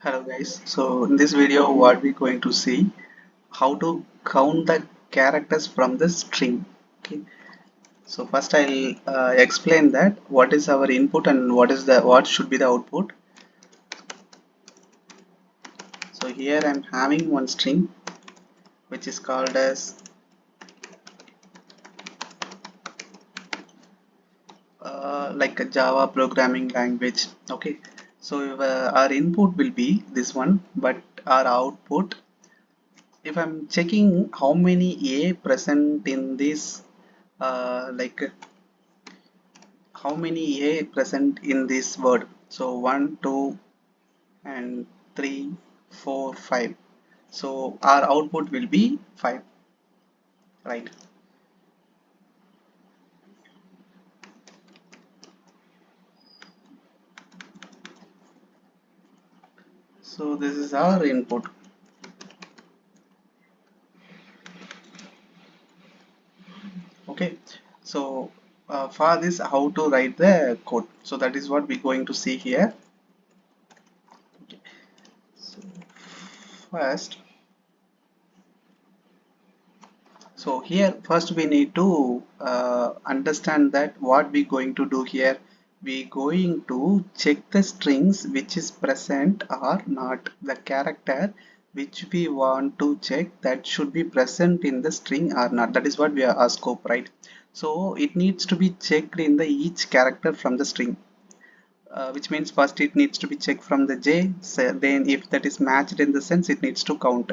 Hello guys, so in this video what we're going to see how to count the characters from the string. Okay, so first I'll explain that what is our input and what should be the output. So here I'm having one string which is called as like a Java programming language. Okay, so our input will be this one, but our output, if I'm checking how many A present in this like how many A present in this word. So 1, 2 and 3, 4, 5. So our output will be 5, right? So this is our input. Okay. So for this, how to write the code. So that is what we're going to see here. Okay. So first, so here first we need to understand that what we going to do here. We going to check the strings which is present or not. The character which we want to check that should be present in the string or not. That is what we are our scope, right? So it needs to be checked in the each character from the string. Which means first it needs to be checked from the J, so then if that is matched in the sense it needs to count.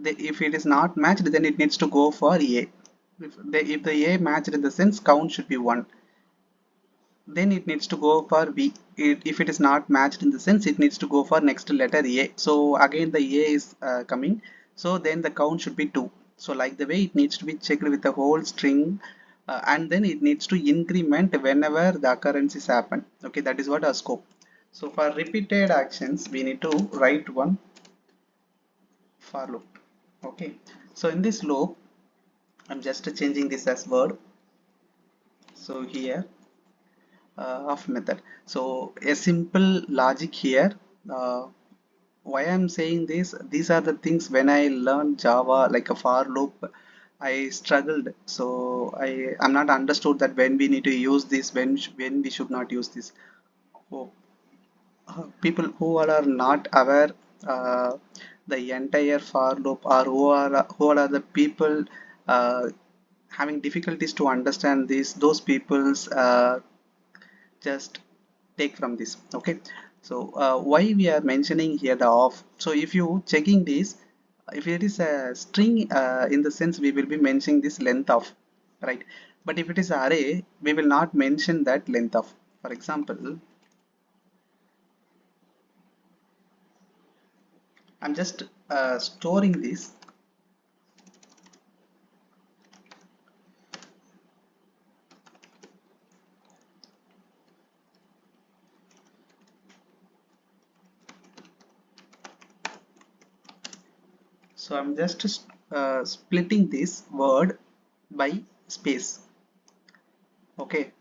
If it is not matched then it needs to go for A. If the A matched in the sense count should be 1, then it needs to go for B. If it is not matched in the sense it needs to go for next letter A. So again the A is coming, so then the count should be 2. So like the way it needs to be checked with the whole string, and then it needs to increment whenever the occurrences happen. Okay, that is what our scope. So for repeated actions we need to write one for loop. Okay, so in this loop I'm just changing this as word. So here of method. So a simple logic here. Uh, why I'm saying this? These are the things when I learned Java like a for loop. I struggled. So I'm not understood that when we need to use this, when we should not use this. Oh, people who are not aware uh, the entire for loop, or who are the people uh, having difficulties to understand this, those people's just take from this. Okay, so why we are mentioning here the off. So if you checking this, if it is a string, in the sense we will be mentioning this length of, right? But if it is array we will not mention that length of. For example, I'm just storing this. So I'm just splitting this word by space. Okay,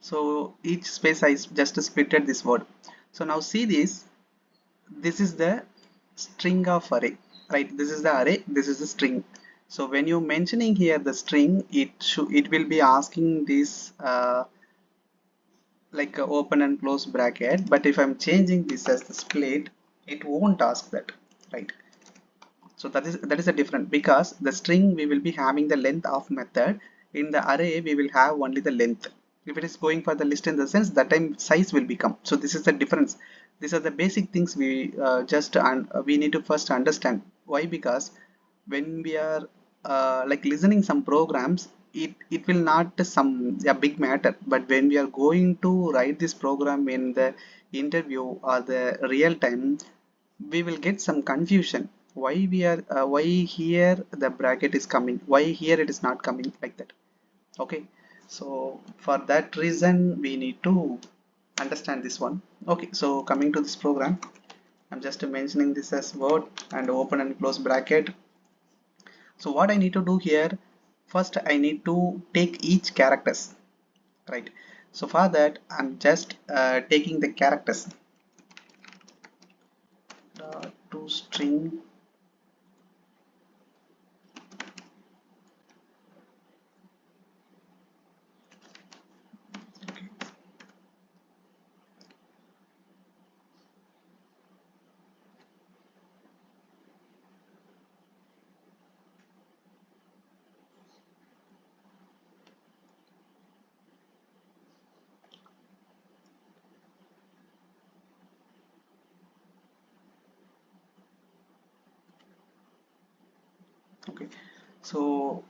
so each space I just splitted this word. So now see this. This is the string of array, right? This is the array, this is the string. So when you mentioning here the string, it will be asking this like a open and close bracket. But if I'm changing this as the split, it won't ask that, right? So that is a different, because the string we will be having the length of method. In the array we will have only the length. If it is going for the list in the sense, that time size will become. So this is the difference. These are the basic things we we need to first understand. Why? Because when we are like listening some programs, it will not some a big matter. But when we are going to write this program in the interview or the real time, we will get some confusion. Why we are why here the bracket is coming, why here it is not coming, like that. Okay, so for that reason we need to understand this one. Okay, so coming to this program, I'm just mentioning this as word and open and close bracket. So what I need to do here, first I need to take each characters, right? So for that I'm just taking the characters. to string. Okay, so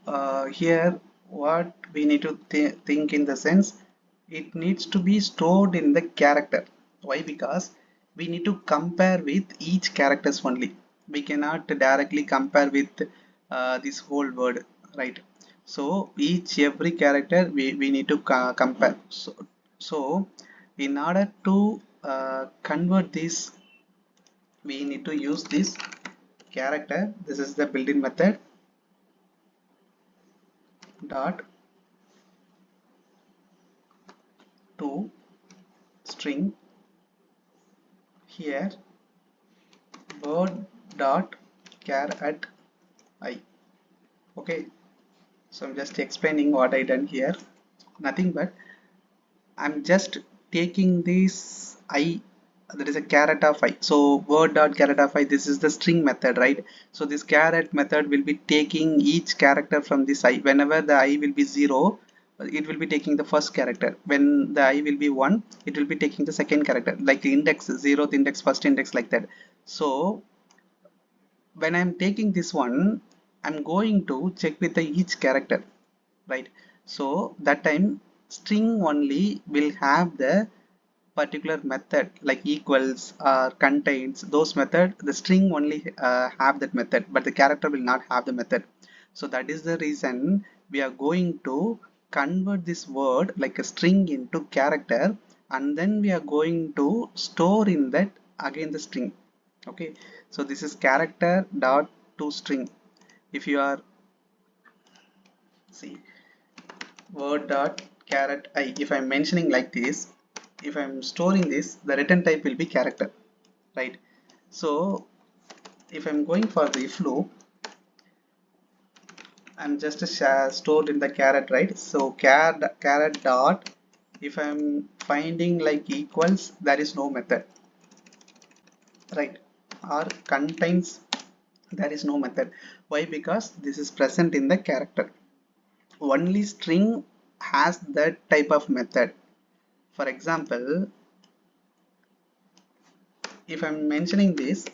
here what we need to think in the sense, it needs to be stored in the character. Why? Because we need to compare with each characters only. We cannot directly compare with this whole word, right? So each every character we need to compare. So in order to convert this, we need to use this character. This is the built-in method dot to string. Here word dot char at I. Okay, so I'm just explaining what I done here. Nothing but I'm just taking this I, that is a caret of I. So word dot caret of I, this is the string method, right? So this caret method will be taking each character from this I. Whenever the I will be 0, it will be taking the first character. When the I will be 1, it will be taking the second character, like index, 0th index, first index, like that. So when I'm taking this one, I'm going to check with the each character, right? So that time string only will have the particular method, like equals or contains, those method, the string only have that method, but the character will not have the method. So that is the reason we are going to convert this word like a string into character, and then we are going to store in that again the string. Okay, so this is character dot to string. If you are, see, word dot caret I, if I'm mentioning like this, if I'm storing this, the return type will be character, right? So if I'm going for the if loop, I'm just stored in the caret, right? So caret dot, if I'm finding like equals, there is no method, right? Or contains, there is no method. Why? Because this is present in the character. Only string has that type of method. For example, if I'm mentioning this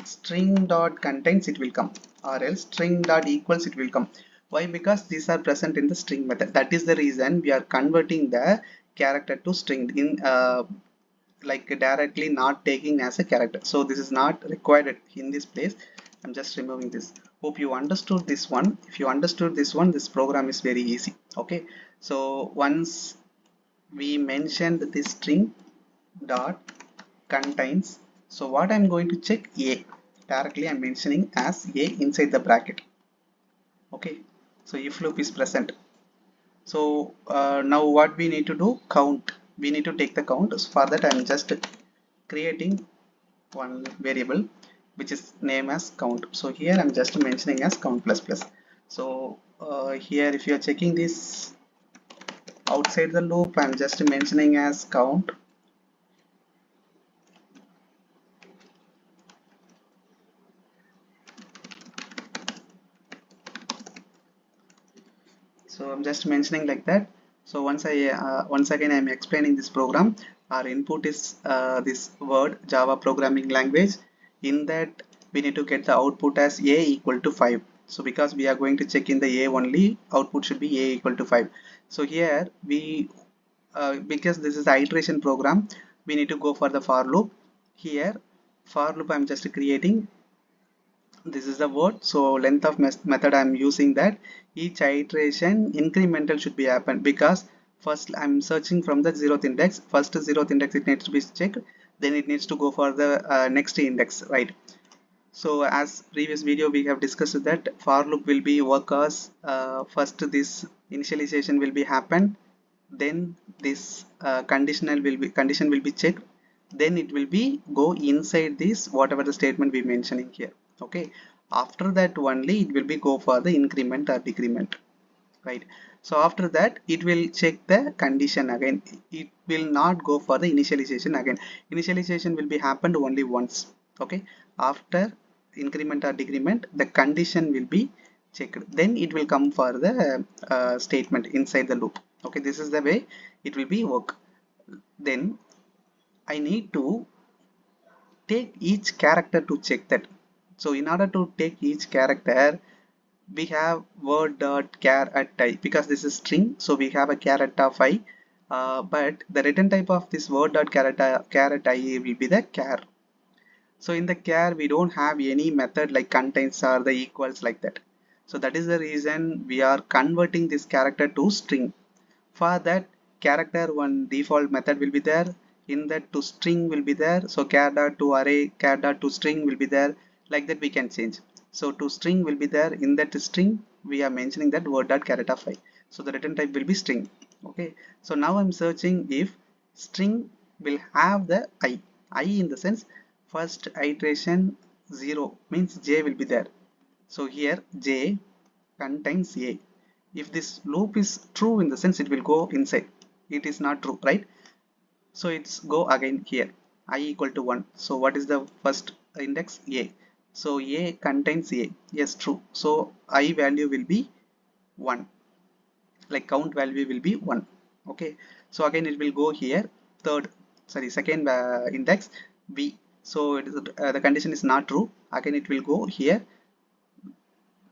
string dot contains, it will come, or else string dot equals, it will come. Why? Because these are present in the string method. That is the reason we are converting the character to string in like directly, not taking as a character. So this is not required in this place. I'm just removing this. Hope you understood this one. If you understood this one, this program is very easy. Okay, so once we mentioned this string dot contains, so what I'm going to check, a, directly I'm mentioning as a inside the bracket. Okay, so if loop is present. So now what we need to do, count. We need to take the count. So for that I'm just creating one variable which is name as count. So here I'm just mentioning as count plus plus. So here if you are checking this outside the loop, I'm just mentioning as count. So I'm just mentioning like that. So once again I'm explaining this program. Our input is this word Java programming language. In that we need to get the output as a equal to 5. So because we are going to check in the a only, output should be a equal to 5. So here we because this is the iteration program, we need to go for the for loop. Here for loop I'm just creating, this is the word, so length of method I'm using that. Each iteration incremental should be happen, because first I'm searching from the 0th index. First 0th index it needs to be checked, then it needs to go for the next index, right? So as previous video we have discussed that for loop will be work as first this initialization will be happen, then this condition will be checked, then it will be go inside this whatever the statement we mentioning here. Okay, after that only it will be go for the increment or decrement, right? So after that it will check the condition again. It will not go for the initialization again. Initialization will be happened only once. Okay, after increment or decrement the condition will be checked, then it will come for the statement inside the loop. Okay, this is the way it will be work. Then I need to take each character to check that. So in order to take each character, we have word dot char at I, because this is string, so we have a char at of I, but the return type of this word dot char at I will be the char. So in the char we don't have any method like contains or the equals like that. So that is the reason we are converting this character to string. For that, character one default method will be there. In that to string will be there. So char dot to array, char dot to string will be there. Like that we can change. So to string will be there. In that string we are mentioning that word dot character 5. So the return type will be string. Okay. So now I'm searching if string will have the I. I in the sense first iteration 0 means j will be there. So here j contains a. If this loop is true, in the sense it will go inside. It is not true, right? So it's go again here, I equal to 1. So what is the first index? A. So a contains a. Yes, true. So I value will be 1, like count value will be 1. Okay, so again it will go here, second index b. So it is, the condition is not true. Again it will go here,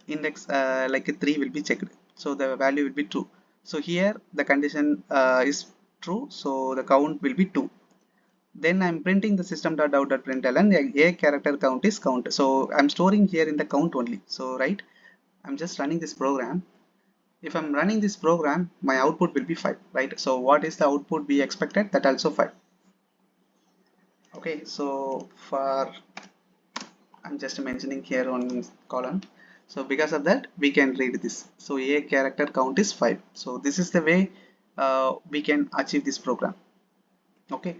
index like a 3 will be checked, so the value will be true. So here the condition is true, so the count will be 2. Then I'm printing the system.out.println, a character count is count, so I'm storing here in the count only. So right, I'm just running this program. If I'm running this program, my output will be 5, right? So what is the output we expected? That also 5. Okay, so for I'm just mentioning here on column. So because of that, we can read this. So a character count is 5. So this is the way we can achieve this program. Okay,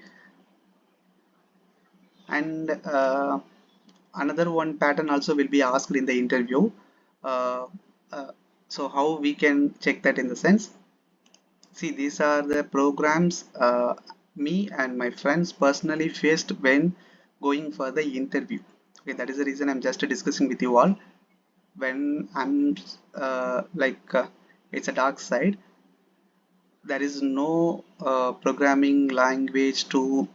and another one pattern also will be asked in the interview. Uh, so how we can check that in the sense? See, these are the programs me and my friends personally faced when going for the interview. Okay, that is the reason I'm just discussing with you all. When I'm it's a dark side, there is no programming language to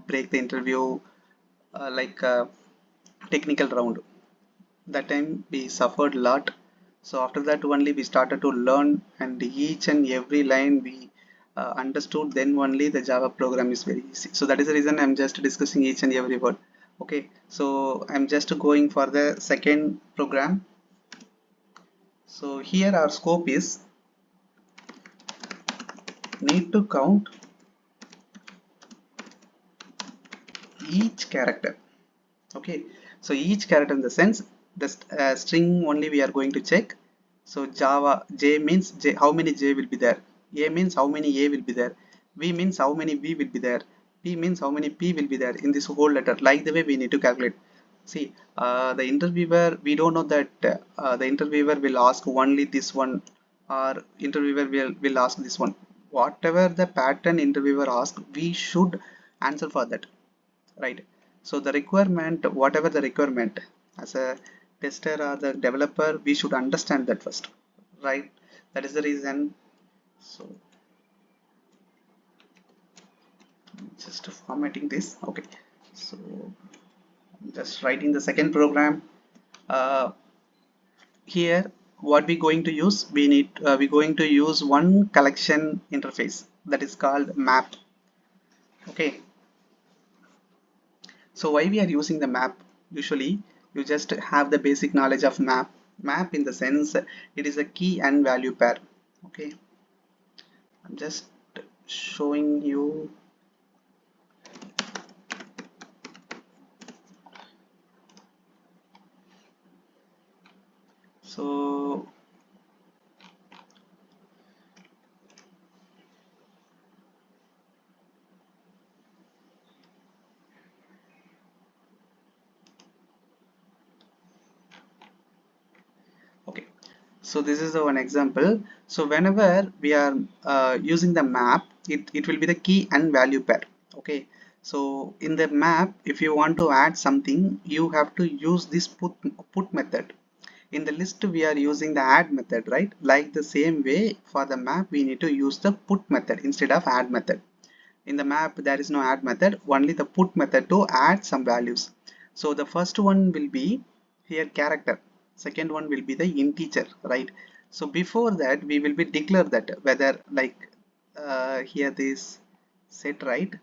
break the interview, technical round. That time we suffered a lot. So after that only we started to learn, and each and every line we understood, then only the Java program is very easy. So that is the reason I'm just discussing each and every word. Okay, so I'm just going for the second program. So here our scope is need to count each character. Okay, so each character in the sense the string only we are going to check. So Java j means j, how many j will be there. A means how many a will be there. V means how many v will be there. P means how many p will be there in this whole letter. Like the way we need to calculate. See, the interviewer, we don't know that the interviewer will ask only this one, or interviewer will ask this one. Whatever the pattern interviewer asks, we should answer for that, right? So the requirement, whatever the requirement, as a tester or the developer, we should understand that first, right? That is the reason. So just formatting this. Okay, so just writing the second program. Here what we going to use, we going to use one collection interface that is called map. Okay, so why we are using the map? Usually you just have the basic knowledge of map. Map in the sense it is a key and value pair. Okay, I'm just showing you. So So this is the one example. So whenever we are using the map, it will be the key and value pair. Okay. So in the map, if you want to add something, you have to use this put method. In the list, we are using the add method, right? Like the same way for the map, we need to use the put method instead of add method. In the map, there is no add method, only the put method to add some values. So the first one will be here character, second one will be the integer, right? So before that we will be declare that whether like here this set, right?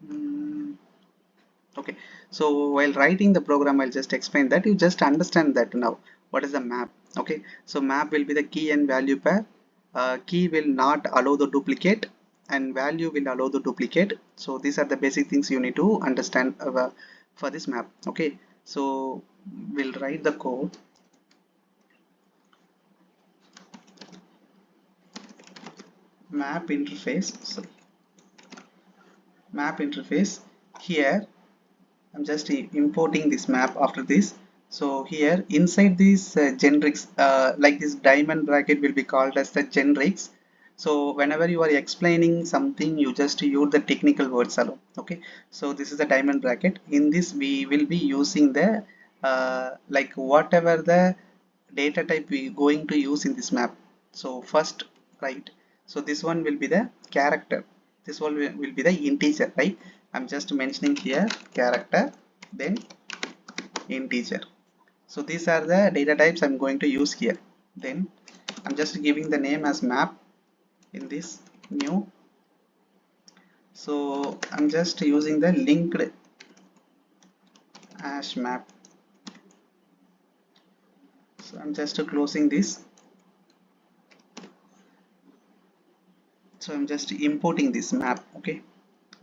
Mm, okay, so while writing the program, I'll just explain that. You just understand that now what is the map. Okay, so map will be the key and value pair. Key will not allow the duplicate and value will allow the duplicate. So these are the basic things you need to understand for this map. Okay, so we'll write the code. Map interface, sorry, map interface. Here I'm just importing this map after this. So here inside this generics, like this diamond bracket will be called as the generics. So whenever you are explaining something, you just use the technical words alone. Okay, so this is the diamond bracket. In this we will be using the like whatever the data type we going to use in this map. So first, right, so this one will be the character, this one will be the integer, right? I'm just mentioning here character, then integer. So these are the data types I'm going to use here. Then I'm just giving the name as map in this new. So I'm just using the linked hash map. So I'm just closing this. So I'm just importing this map. Okay,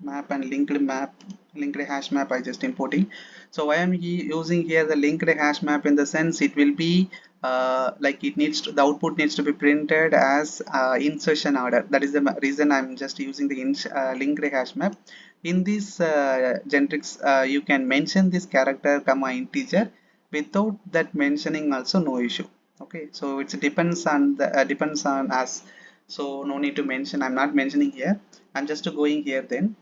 map and linked hash map I just importing. So why I'm using here the linked hash map, in the sense it will be like it needs to, the output needs to be printed as insertion order. That is the reason I'm just using the linked hash map. In this generics, you can mention this character comma integer. Without that mentioning also no issue. Okay, so it depends on the depends on us. So no need to mention, I'm not mentioning here. I'm just going here, then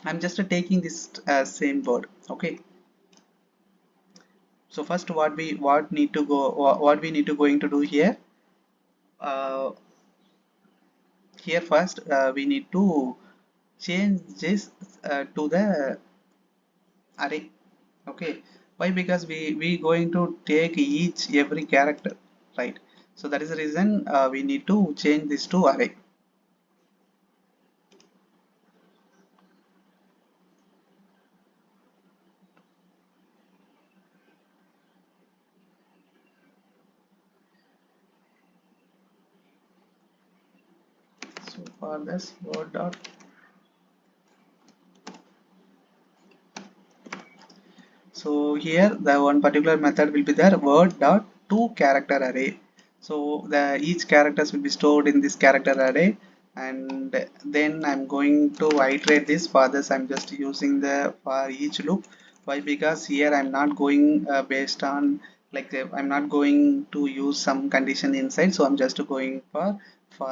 I'm just taking this same word. Okay, so first what need to go, what we need to going to do here, uh, here first we need to change this to the array. Okay, why? Because we going to take each every character, right? So that is the reason we need to change this to array. So for this word dot, so here the one particular method will be there, word dot to character array. So the each characters will be stored in this character array, and then I'm going to iterate this. For this I'm just using the for each loop. Why? Because here I'm not going based on like I'm not going to use some condition inside, so I'm just going for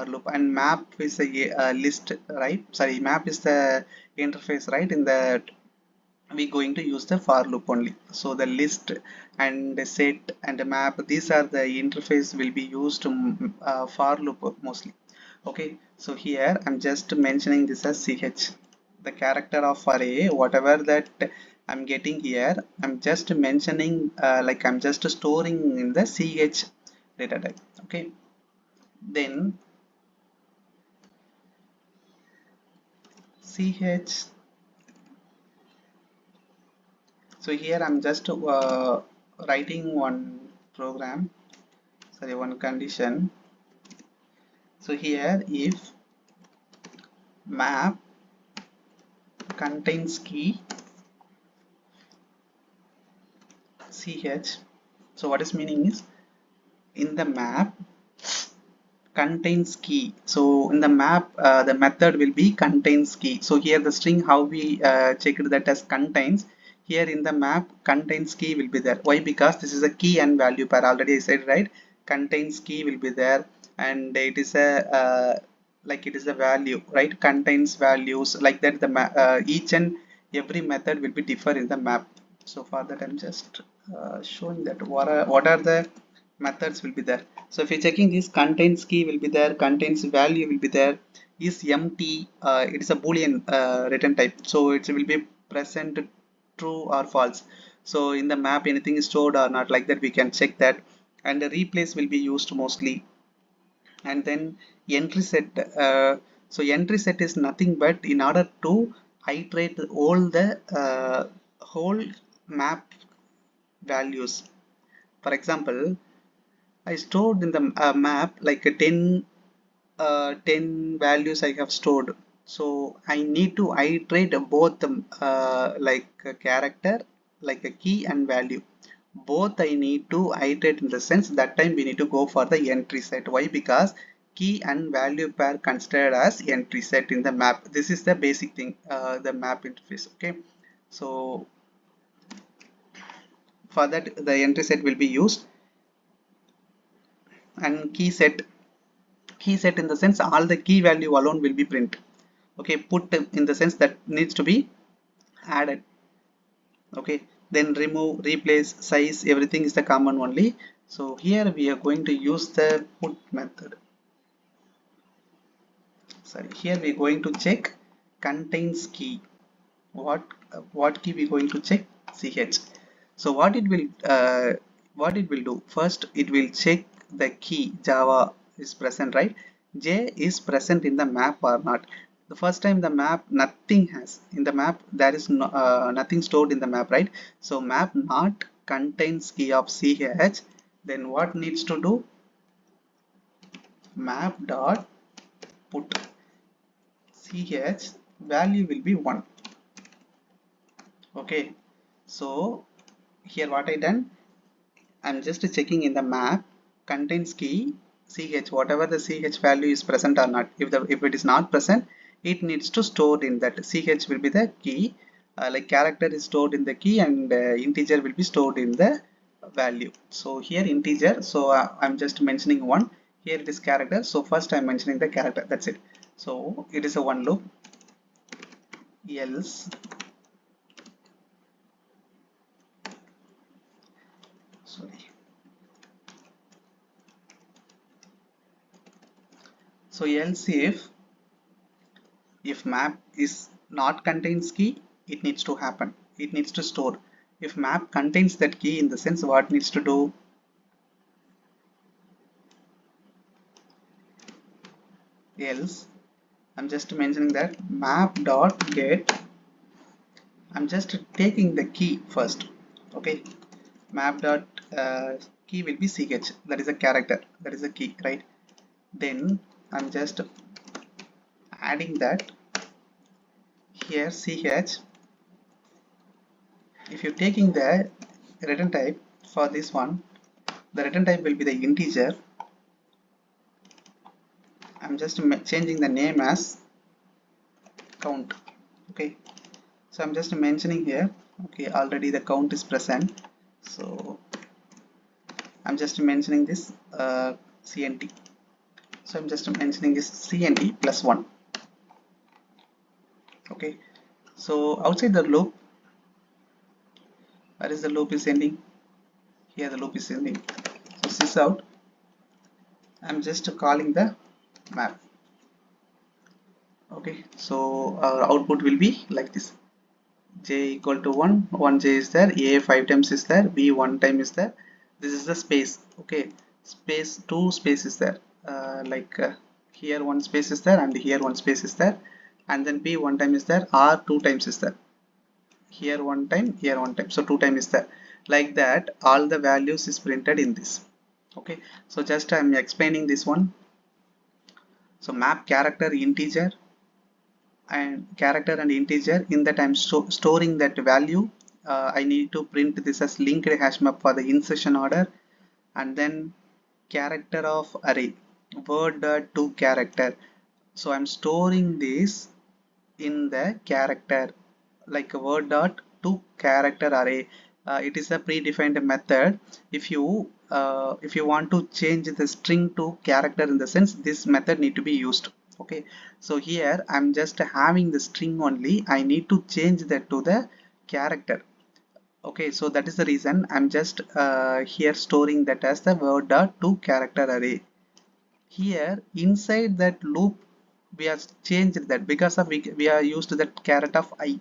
loop. And map is a list, right? Sorry, map is the interface, right? In the we going to use the for loop only. So the list and the set and the map, these are the interface will be used to for loop mostly. Okay, so here I'm just mentioning this as ch, the character of array, whatever that I'm getting here, I'm just mentioning like I'm just storing in the ch data type. Okay, then ch. So here I'm just writing one program, sorry, one condition. So here if map contains key ch, so what is meaning is in the map contains key. So in the map the method will be contains key. So here the string how we checked that as contains, here in the map contains key will be there. Why? Because this is a key and value pair. Already I said, right? Contains key will be there, and it is a like it is a value, right? Contains values like that. The each and every method will be differ in the map. So for that I'm just showing that what are the methods will be there. So if you're checking this, contains key will be there, contains value will be there, is empty, it is a boolean return type, so it will be present true or false. So in the map anything is stored or not, like that we can check that. And the replace will be used mostly. And then entry set, so entry set is nothing but in order to iterate all the whole map values. For example, I stored in the map like a 10 values I have stored. So I need to iterate both the like a character, like a key and value. Both I need to iterate in the sense that time we need to go for the entry set. Why? Because key and value pair considered as entry set in the map. This is the basic thing, the map interface. Okay, so for that the entry set will be used. And key set in the sense all the key value alone will be print. Okay, put in the sense that needs to be added. Okay, then remove, replace, size, everything is the common only. So here we are going to use the put method. Sorry, here we are going to check contains key. What key we are going to check? ch. So what it will do, first it will check the key java is present, right? J is present in the map or not. The first time the map nothing has in the map, there is no, nothing stored in the map, right? So map not contains key of ch. Then what needs to do? Map dot put ch value will be 1. Okay, so here what I done, I'm just checking in the map contains key ch, whatever the ch value is present or not. If it is not present, it needs to store in that. Ch will be the key, like character is stored in the key, and integer will be stored in the value. So here integer, so I'm just mentioning one. Here it is character, so first I'm mentioning the character, that's it. So it is a one loop. Else, sorry, so else if map is not contains key, it needs to happen, it needs to store. If map contains that key, in the sense what needs to do? Else, I'm just mentioning that map dot get, I'm just taking the key first. Okay, map dot key will be ch, that is a character, that is a key, right? Then I'm just adding that here ch. If you're taking the return type for this one, the return type will be the integer. I'm just changing the name as count. Okay, so I'm just mentioning here, okay, already the count is present, so I'm just mentioning this cnt. So I'm just mentioning this cnt plus 1. Okay, so outside the loop, where is the loop is ending? Here the loop is ending. So sys out, I'm just calling the map. Okay, so our output will be like this: j equal to 1, 1j is there, a 5 times is there, b 1 time is there. This is the space. Okay, space 2 space is there, here 1 space is there and here 1 space is there, and then b 1 time is there, r 2 times is there, here 1 time, here 1 time, so 2 time is there. Like that all the values is printed in this. Okay, so just I'm explaining this one. So map character integer and character and integer, in that I'm storing that value. I need to print this as linked hash map for the insertion order. And then character of array word to character, so I'm storing this in the character, like a word dot to character array. It is a predefined method. If you want to change the string to character, in the sense this method need to be used. Okay, so here I'm just having the string only, I need to change that to the character. Okay, so that is the reason I'm just here storing that as the word dot to character array. Here inside that loop we have changed that because of we are used to that caret of I.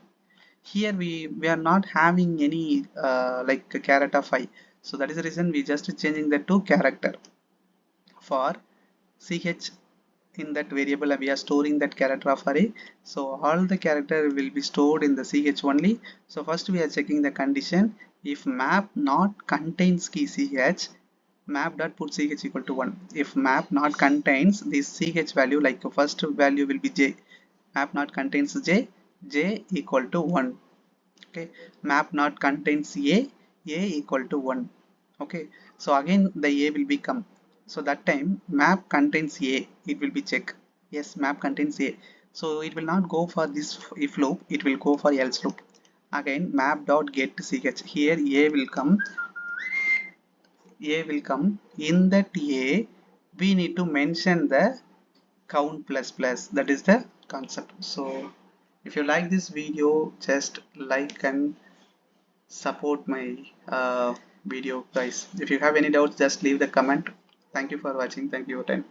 Here we are not having any like a caret of I, so that is the reason we just changing that to character. For ch, in that variable we are storing that character of array, so all the character will be stored in the ch only. So first we are checking the condition. If map not contains key ch, map dot put ch equal to 1. If map not contains this ch value, like first value will be j, map not contains j equal to 1. Okay, map not contains a equal to 1. Okay, so again the a will become, so that time map contains a, it will be check, yes map contains a, so it will not go for this if loop, it will go for else loop. Again map dot get ch, here a will come, in that a we need to mention the count plus plus, that is the concept. So if you like this video, just like and support my video guys. If you have any doubts, just leave the comment. Thank you for watching. Thank you for your time.